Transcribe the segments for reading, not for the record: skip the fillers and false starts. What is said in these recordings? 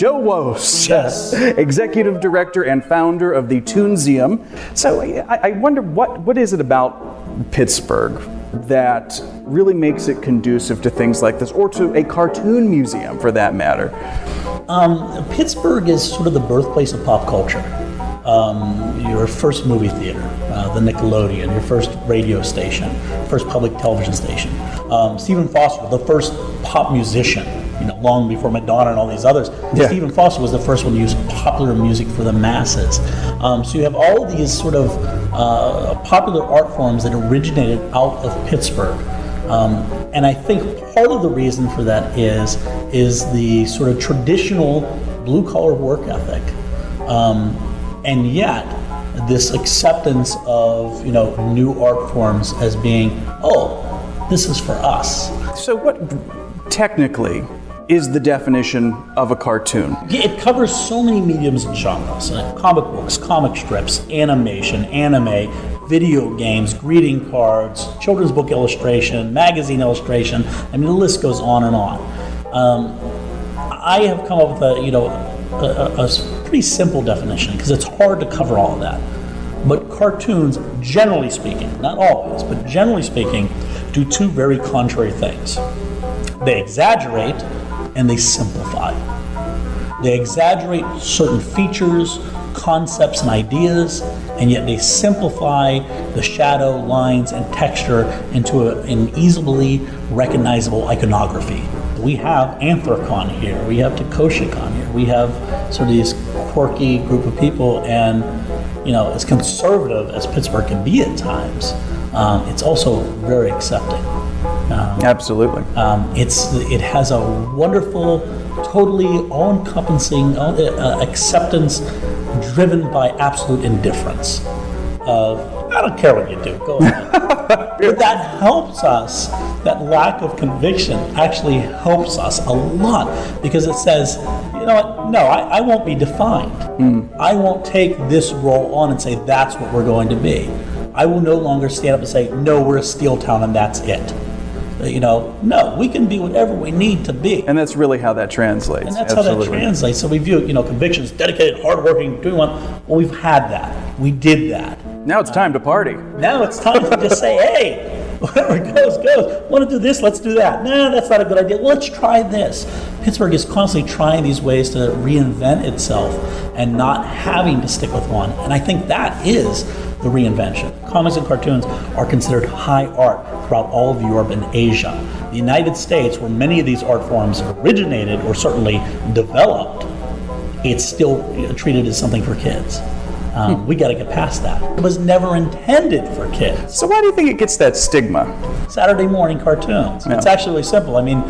Joe Wos, Yes. Executive Director and founder of the ToonSeum. So I wonder, what is it about Pittsburgh that really makes it conducive to things like this, or to a cartoon museum for that matter? Pittsburgh is sort of the birthplace of pop culture. Your first movie theater, the Nickelodeon, your first radio station, first public television station. Stephen Foster, the first pop musician, long before Madonna and all these others. Yeah. Stephen Foster was the first one to use popular music for the masses. So you have all of these sort of popular art forms that originated out of Pittsburgh. And I think part of the reason for that is the sort of traditional blue-collar work ethic. And yet, this acceptance of new art forms as being, this is for us. So what technically is the definition of a cartoon? It covers so many mediums and genres: comic books, comic strips, animation, anime, video games, greeting cards, children's book illustration, magazine illustration. I mean, the list goes on and on. I have come up with a pretty simple definition, because it's hard to cover all of that. But cartoons, generally speaking, not always, but generally speaking, do two very contrary things. They exaggerate and they simplify. They exaggerate certain features, concepts, and ideas, and yet they simplify the shadow, lines, and texture into an easily recognizable iconography. We have Anthrocon here, we have Takoshicon here, we have sort of this quirky group of people, and as conservative as Pittsburgh can be at times, it's also very accepting. Absolutely. It has a wonderful, totally all-encompassing acceptance driven by absolute indifference. I don't care what you do, go ahead. But that helps us. That lack of conviction actually helps us a lot, because it says, you know what, no, I won't be defined. I won't take this role on and say that's what we're going to be. I will no longer stand up and say, no, we're a steel town and that's it. No, we can be whatever we need to be. And that's really how that translates. And that's Absolutely. how that translates. So we view, convictions, dedicated, hardworking, doing one. Well, we've had that. We did that. Now it's time to party. Now it's time to just say, hey, whatever goes, goes. Want to do this? Let's do that. No, that's not a good idea. Let's try this. Pittsburgh is constantly trying these ways to reinvent itself and not having to stick with one. And I think that is the reinvention. Comics and cartoons are considered high art throughout all of Europe and Asia. The United States, where many of these art forms originated or certainly developed, it's still treated as something for kids. We got to get past that. It was never intended for kids. So why do you think it gets that stigma? Saturday morning cartoons. Yeah. It's actually really simple. I mean,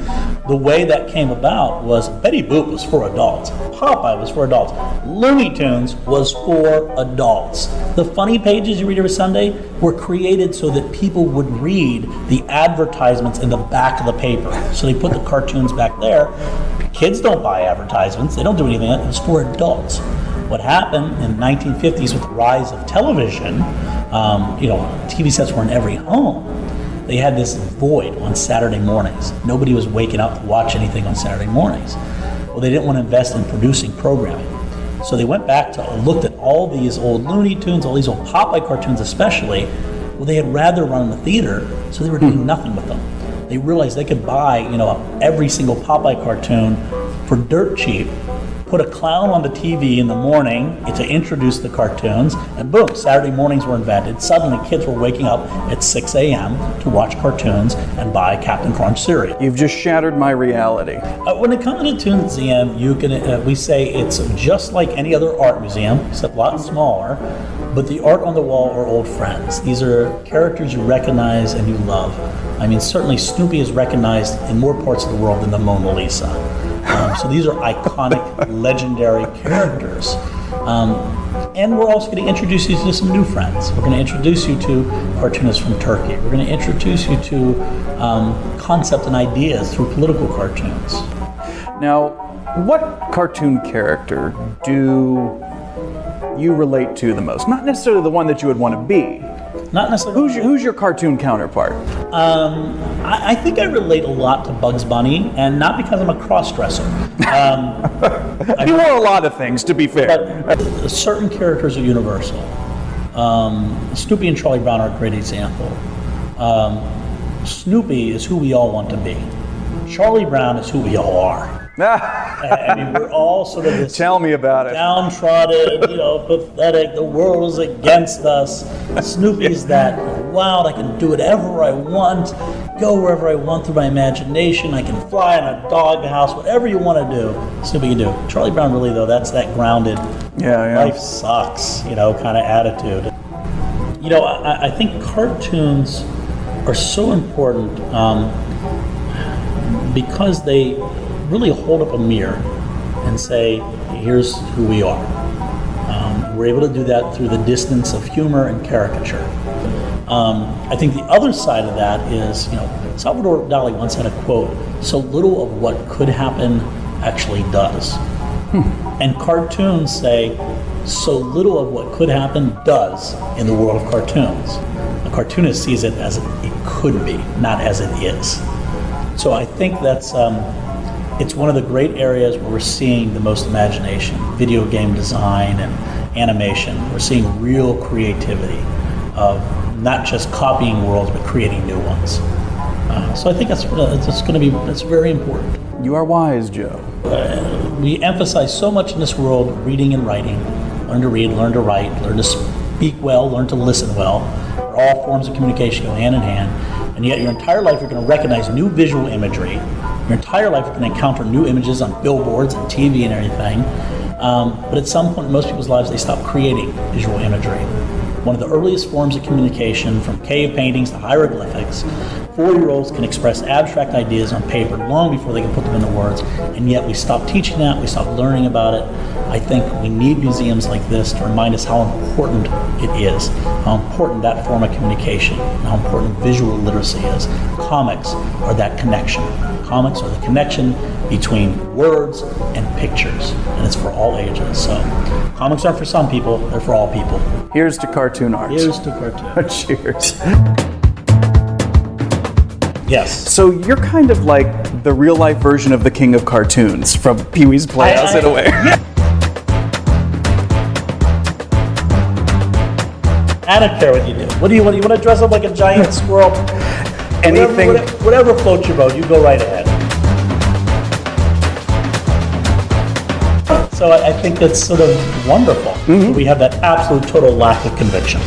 the way that came about was Betty Boop was for adults. Popeye was for adults. Looney Tunes was for adults. The funny pages you read every Sunday were created so that people would read the advertisements in the back of the paper. So they put the cartoons back there. Kids don't buy advertisements. They don't do anything. It's for adults. What happened in the 1950s with the rise of television, TV sets were in every home. They had this void on Saturday mornings. Nobody was waking up to watch anything on Saturday mornings. Well, they didn't want to invest in producing programming. So they went back to looked at all these old Looney Tunes, all these old Popeye cartoons especially. Well, they had rather run in the theater, so they were doing nothing with them. They realized they could buy, every single Popeye cartoon for dirt cheap, put a clown on the TV in the morning to introduce the cartoons, and boom, Saturday mornings were invented. Suddenly kids were waking up at 6 a.m. to watch cartoons and buy Captain Crunch cereal. You've just shattered my reality. When it comes to ToonSeum, we say it's just like any other art museum, except a lot smaller, but the art on the wall are old friends. These are characters you recognize and you love. I mean, certainly Snoopy is recognized in more parts of the world than the Mona Lisa. So these are iconic, legendary characters. And we're also going to introduce you to some new friends. We're going to introduce you to cartoonists from Turkey. We're going to introduce you to concept and ideas through political cartoons. Now, what cartoon character do you relate to the most? Not necessarily the one that you would want to be, not necessarily. Who's your cartoon counterpart? I think I relate a lot to Bugs Bunny, and not because I'm a cross-dresser. You are a lot of things, to be fair. But certain characters are universal. Snoopy and Charlie Brown are a great example. Snoopy is who we all want to be. Charlie Brown is who we all are. I mean, we're all sort of this Tell me about it. downtrodden, pathetic, the world is against us. Snoopy's that wild, I can do whatever I want, go wherever I want through my imagination, I can fly in a doghouse, whatever you want to do, Snoopy can do. Charlie Brown, really, though, that's that grounded, life sucks, kind of attitude. I think cartoons are so important because they really hold up a mirror and say, here's who we are. We're able to do that through the distance of humor and caricature. I think the other side of that is, Salvador Dali once had a quote, so little of what could happen actually does. And cartoons say, so little of what could happen does in the world of cartoons. A cartoonist sees it as it could be, not as it is. So I think that's it's one of the great areas where we're seeing the most imagination, video game design and animation. We're seeing real creativity of not just copying worlds, but creating new ones. So I think that's very important. You are wise, Joe. We emphasize so much in this world, reading and writing. Learn to read, learn to write, learn to speak well, learn to listen well. All forms of communication go hand in hand. And yet your entire life you're going to recognize new visual imagery. Your entire life you're going to encounter new images on billboards and TV and everything. But at some point in most people's lives, they stop creating visual imagery. One of the earliest forms of communication, from cave paintings to hieroglyphics, 4-year-olds can express abstract ideas on paper long before they can put them into words, and yet we stop teaching that, we stop learning about it. I think we need museums like this to remind us how important it is, how important that form of communication, and how important visual literacy is. Comics are that connection. Comics are the connection between words and pictures, and it's for all ages. So comics aren't for some people, they're for all people. Here's to cartoon art. Here's to cartoon. Cheers. Yes. So you're kind of like the real-life version of the king of cartoons from Pee-wee's Playhouse in a way. Yeah. I don't care what you do. What do you want? You want to dress up like a giant squirrel? Anything. Whatever floats your boat, you go right ahead. So I think that's sort of wonderful. Mm-hmm. We have that absolute total lack of conviction.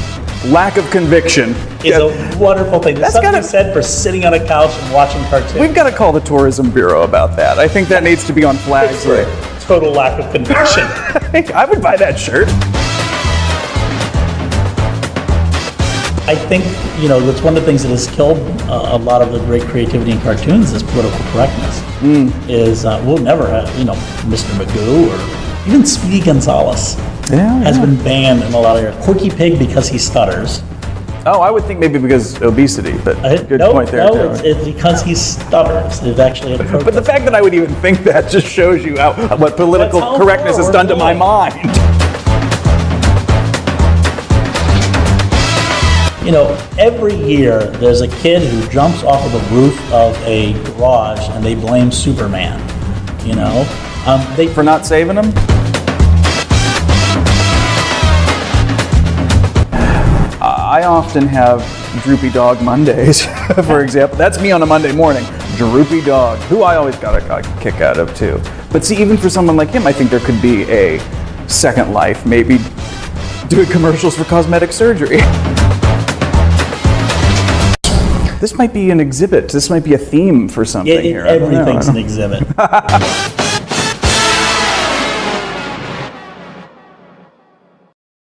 Lack of conviction is a wonderful thing. There's something said for sitting on a couch and watching cartoons. We've got to call the Tourism Bureau about that. I think that needs to be on flags. Total lack of conviction. I would buy that shirt. I think, that's one of the things that has killed a lot of the great creativity in cartoons is political correctness. We'll never have, Mr. Magoo or even Speedy Gonzales has been banned in a lot of areas. Porky Pig because he stutters. Oh, I would think maybe because obesity, but good point there. No, it's because he stutters. They've actually had a protest. But the fact that I would even think that just shows you what political correctness has done to my mind. Every year there's a kid who jumps off of the roof of a garage and they blame Superman. For not saving him? I often have Droopy Dog Mondays, for example. That's me on a Monday morning. Droopy Dog, who I always got a kick out of too. But see, even for someone like him, I think there could be a second life, maybe doing commercials for cosmetic surgery. This might be an exhibit. This might be a theme for something here. Everything's an exhibit.